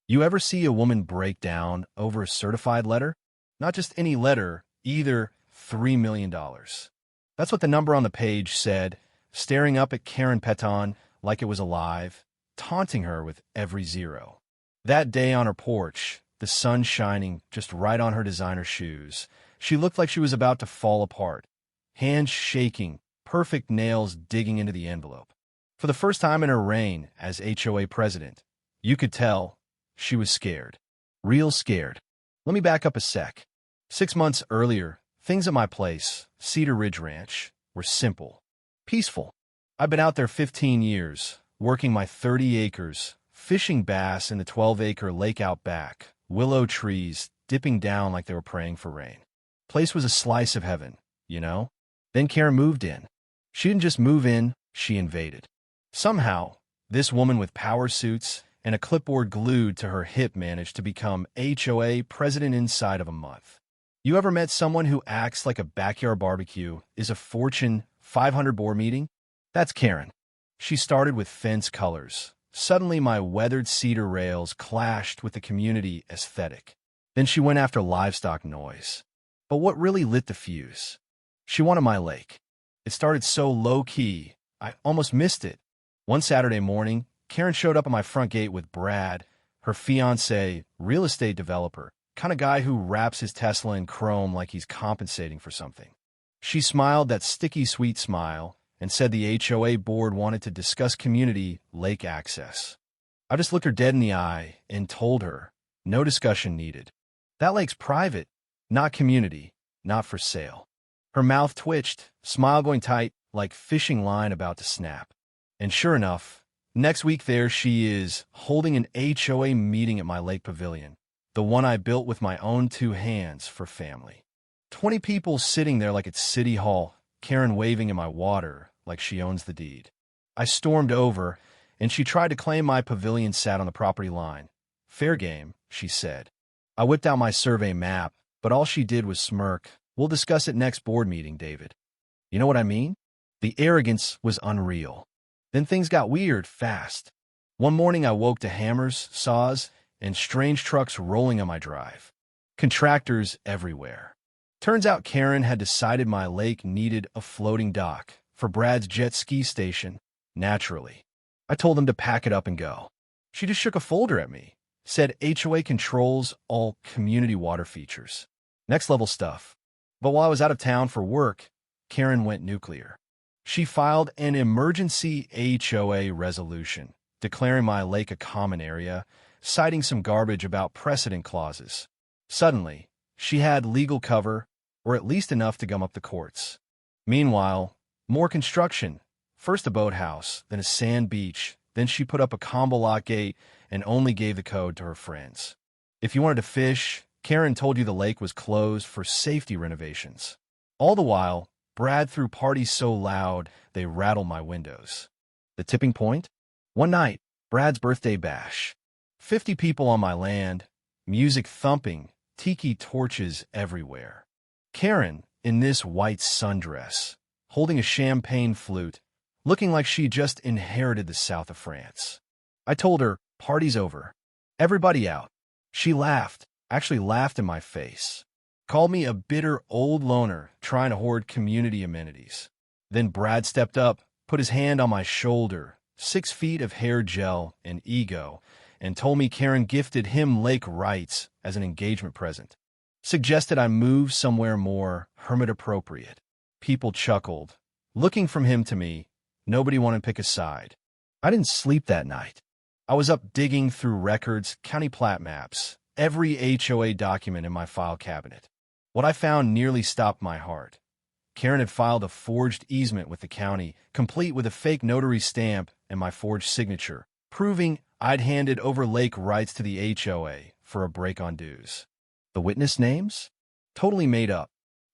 You ever see a woman break down over a certified letter? Not just any letter, either $3 million. That's what the number on the page said, staring up at Karen Peton like it was alive, taunting her with every zero. That day on her porch, the sun shining just right on her designer shoes, she looked like she was about to fall apart, hands shaking, perfect nails digging into the envelope. For the first time in her reign as HOA president, you could tell she was scared. Real scared. Let me back up a sec. 6 months earlier, things at my place, Cedar Ridge Ranch, were simple, peaceful. I've been out there 15 years, working my 30 acres, fishing bass in the 12-acre lake out back, willow trees dipping down like they were praying for rain. Place was a slice of heaven, you know? Then Karen moved in. She didn't just move in, she invaded. Somehow, this woman with power suits and a clipboard glued to her hip managed to become HOA president inside of a month. You ever met someone who acts like a backyard barbecue is a Fortune 500 board meeting? That's Karen. She started with fence colors. Suddenly, my weathered cedar rails clashed with the community aesthetic. Then she went after livestock noise. But what really lit the fuse? She wanted my lake. It started so low-key, I almost missed it. One Saturday morning, Karen showed up at my front gate with Brad, her fiancé, real estate developer, kind of guy who wraps his Tesla in chrome like he's compensating for something. She smiled that sticky sweet smile and said the HOA board wanted to discuss community lake access. I just looked her dead in the eye and told her, no discussion needed. That lake's private, not community, not for sale. Her mouth twitched, smile going tight like fishing line about to snap. And sure enough, next week there she is, holding an HOA meeting at my lake pavilion, the one I built with my own 2 hands for family. 20 people sitting there like it's City Hall, Karen waving in my water like she owns the deed. I stormed over, and she tried to claim my pavilion sat on the property line. Fair game, she said. I whipped out my survey map, but all she did was smirk. We'll discuss it next board meeting, David. You know what I mean? The arrogance was unreal. Then things got weird fast. One morning I woke to hammers, saws, and strange trucks rolling on my drive. Contractors everywhere. Turns out Karen had decided my lake needed a floating dock for Brad's jet ski station, naturally. I told them to pack it up and go. She just shook a folder at me, said HOA controls all community water features. Next level stuff. But while I was out of town for work, Karen went nuclear. She filed an emergency HOA resolution, declaring my lake a common area, citing some garbage about precedent clauses. Suddenly, she had legal cover, or at least enough to gum up the courts. Meanwhile, more construction. First a boathouse, then a sand beach, then she put up a combo lock gate and only gave the code to her friends. If you wanted to fish, Karen told you the lake was closed for safety renovations. All the while, Brad threw parties so loud they rattled my windows. The tipping point? One night, Brad's birthday bash. 50 people on my land, music thumping, tiki torches everywhere. Karen, in this white sundress, holding a champagne flute, looking like she just inherited the south of France. I told her, party's over. Everybody out. She laughed, actually laughed in my face. Called me a bitter old loner trying to hoard community amenities. Then Brad stepped up, put his hand on my shoulder, 6 feet of hair gel and ego, and told me Karen gifted him lake rights as an engagement present. Suggested I move somewhere more hermit-appropriate. People chuckled. Looking from him to me, nobody wanted to pick a side. I didn't sleep that night. I was up digging through records, county plat maps, every HOA document in my file cabinet. What I found nearly stopped my heart. Karen had filed a forged easement with the county, complete with a fake notary stamp and my forged signature, proving I'd handed over lake rights to the HOA for a break on dues. The witness names? Totally made up.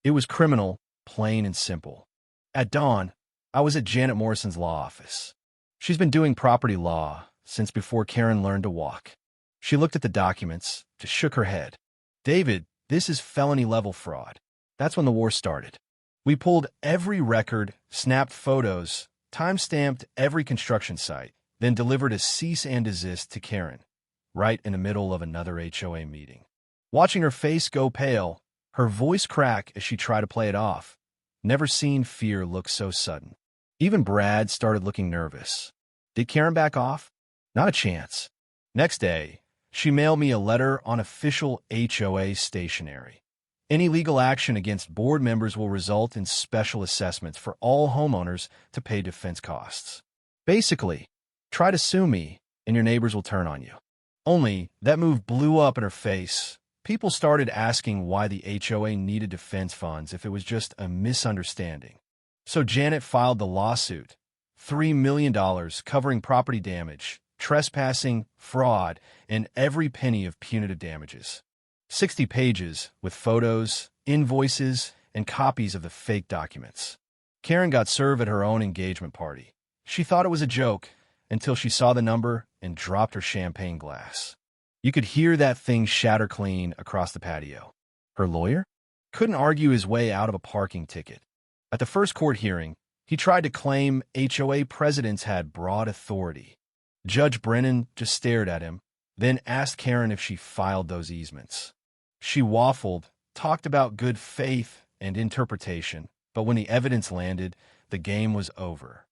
It was criminal, plain and simple. At dawn, I was at Janet Morrison's law office. She's been doing property law since before Karen learned to walk. She looked at the documents, just shook her head. David, this is felony-level fraud. That's when the war started. We pulled every record, snapped photos, time-stamped every construction site, then delivered a cease and desist to Karen. right in the middle of another HOA meeting. Watching her face go pale, her voice crack as she tried to play it off. Never seen fear look so sudden. Even Brad started looking nervous. Did Karen back off? Not a chance. Next day, she mailed me a letter on official HOA stationery. Any legal action against board members will result in special assessments for all homeowners to pay defense costs. Basically, try to sue me and your neighbors will turn on you. Only, that move blew up in her face. People started asking why the HOA needed defense funds if it was just a misunderstanding. So Janet filed the lawsuit, $3 million covering property damage, trespassing, fraud, and every penny of punitive damages. 60 pages with photos, invoices, and copies of the fake documents. Karen got served at her own engagement party. She thought it was a joke until she saw the number and dropped her champagne glass. You could hear that thing shatter clean across the patio. Her lawyer couldn't argue his way out of a parking ticket. At the first court hearing, he tried to claim HOA presidents had broad authority. Judge Brennan just stared at him, then asked Karen if she filed those easements. She waffled, talked about good faith and interpretation, but when the evidence landed, the game was over.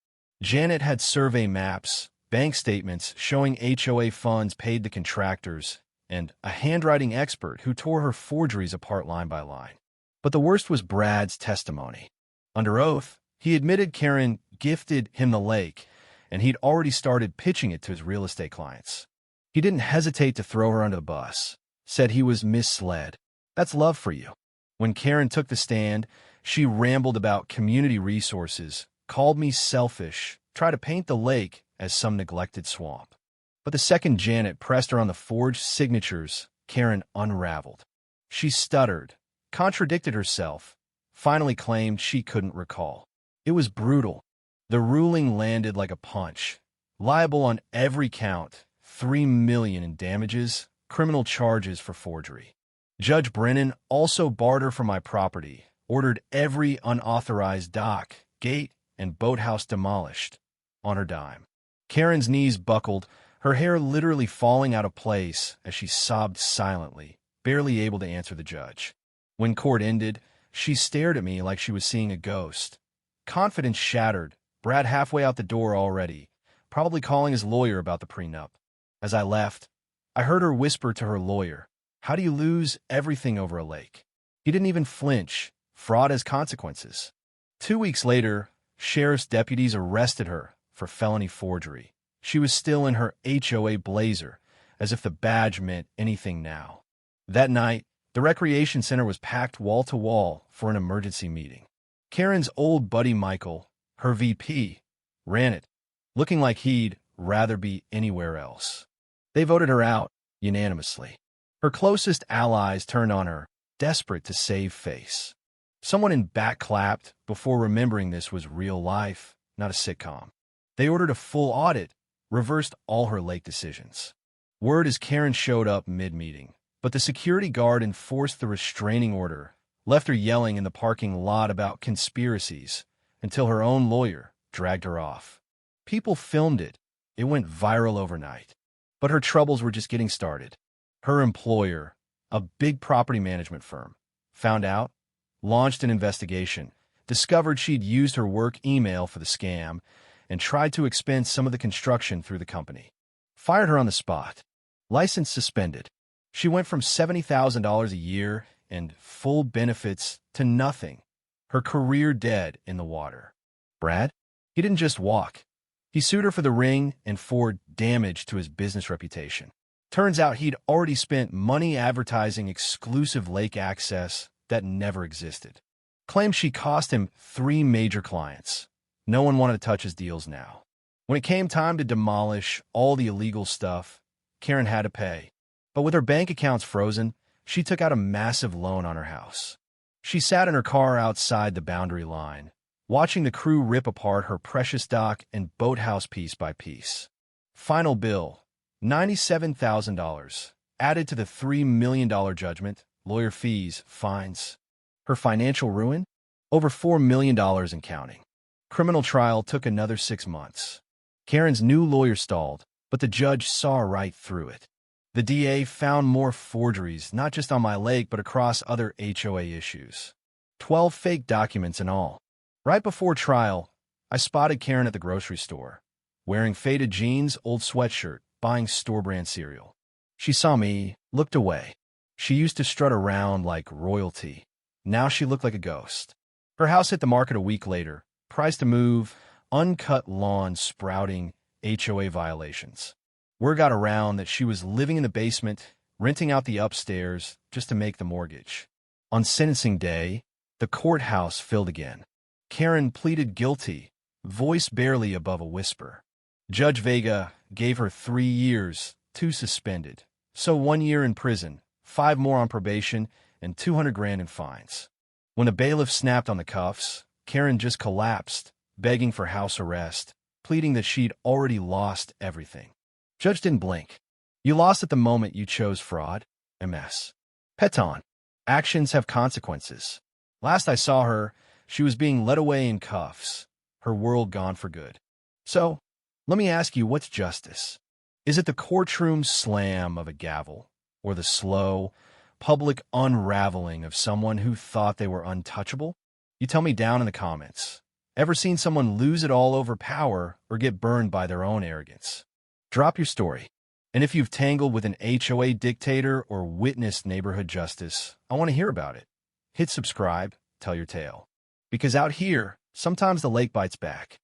Janet had survey maps, bank statements showing HOA funds paid the contractors, and a handwriting expert who tore her forgeries apart line by line. But the worst was Brad's testimony. Under oath, he admitted Karen gifted him the lake, and he'd already started pitching it to his real estate clients. He didn't hesitate to throw her under the bus, said he was misled. That's love for you. When Karen took the stand, she rambled about community resources, called me selfish, tried to paint the lake as some neglected swamp. But the second Janet pressed her on the forged signatures, Karen unraveled. She stuttered, contradicted herself, finally claimed she couldn't recall. It was brutal. The ruling landed like a punch. Liable on every count, $3 million in damages, criminal charges for forgery. Judge Brennan also barred her from my property, ordered every unauthorized dock, gate, and boathouse demolished, on her dime. Karen's knees buckled, her hair literally falling out of place as she sobbed silently, barely able to answer the judge. When court ended, she stared at me like she was seeing a ghost. Confidence shattered, Brad halfway out the door already, probably calling his lawyer about the prenup. As I left, I heard her whisper to her lawyer, "How do you lose everything over a lake?" He didn't even flinch. Fraud has consequences. 2 weeks later, sheriff's deputies arrested her for felony forgery. She was still in her HOA blazer, as if the badge meant anything now. That night, the recreation center was packed wall to wall for an emergency meeting. Karen's old buddy Michael, her VP, ran it, looking like he'd rather be anywhere else. They voted her out unanimously. Her closest allies turned on her, desperate to save face. Someone in back clapped before remembering this was real life, not a sitcom. They ordered a full audit, reversed all her lake decisions. Word is Karen showed up mid-meeting, but the security guard enforced the restraining order, left her yelling in the parking lot about conspiracies, until her own lawyer dragged her off. People filmed it. It went viral overnight. But her troubles were just getting started. Her employer, a big property management firm, found out, launched an investigation, discovered she'd used her work email for the scam, and tried to expense some of the construction through the company. Fired her on the spot. License suspended. She went from $70,000 a year and full benefits to nothing. Her career dead in the water. Brad? He didn't just walk. He sued her for the ring and for damage to his business reputation. Turns out he'd already spent money advertising exclusive lake access that never existed. Claimed she cost him 3 major clients. No one wanted to touch his deals now. When it came time to demolish all the illegal stuff, Karen had to pay. But with her bank accounts frozen, she took out a massive loan on her house. She sat in her car outside the boundary line, watching the crew rip apart her precious dock and boathouse piece by piece. Final bill, $97,000, added to the $3 million judgment, lawyer fees, fines. Her financial ruin? Over $4 million and counting. Criminal trial took another 6 months. Karen's new lawyer stalled, but the judge saw right through it. The DA found more forgeries, not just on my lake, but across other HOA issues. 12 fake documents in all. Right before trial, I spotted Karen at the grocery store, wearing faded jeans, old sweatshirt, buying store-brand cereal. She saw me, looked away. She used to strut around like royalty. Now she looked like a ghost. Her house hit the market a week later, priced to move, uncut lawn sprouting, HOA violations. Word got around that she was living in the basement, renting out the upstairs just to make the mortgage. On sentencing day, the courthouse filled again. Karen pleaded guilty, voice barely above a whisper. Judge Vega gave her 3 years, 2 suspended. So 1 year in prison, 5 more on probation, and 200 grand in fines. When the bailiff snapped on the cuffs, Karen just collapsed, begging for house arrest, pleading that she'd already lost everything. Judge didn't blink. You lost at the moment you chose fraud. MS. Peton. Actions have consequences. Last I saw her, she was being led away in cuffs, her world gone for good. So, let me ask you, what's justice? Is it the courtroom slam of a gavel, or the slow, public unraveling of someone who thought they were untouchable? You tell me down in the comments. Ever seen someone lose it all over power or get burned by their own arrogance? Drop your story. And if you've tangled with an HOA dictator or witnessed neighborhood justice, I want to hear about it. Hit subscribe, tell your tale. Because out here, sometimes the lake bites back.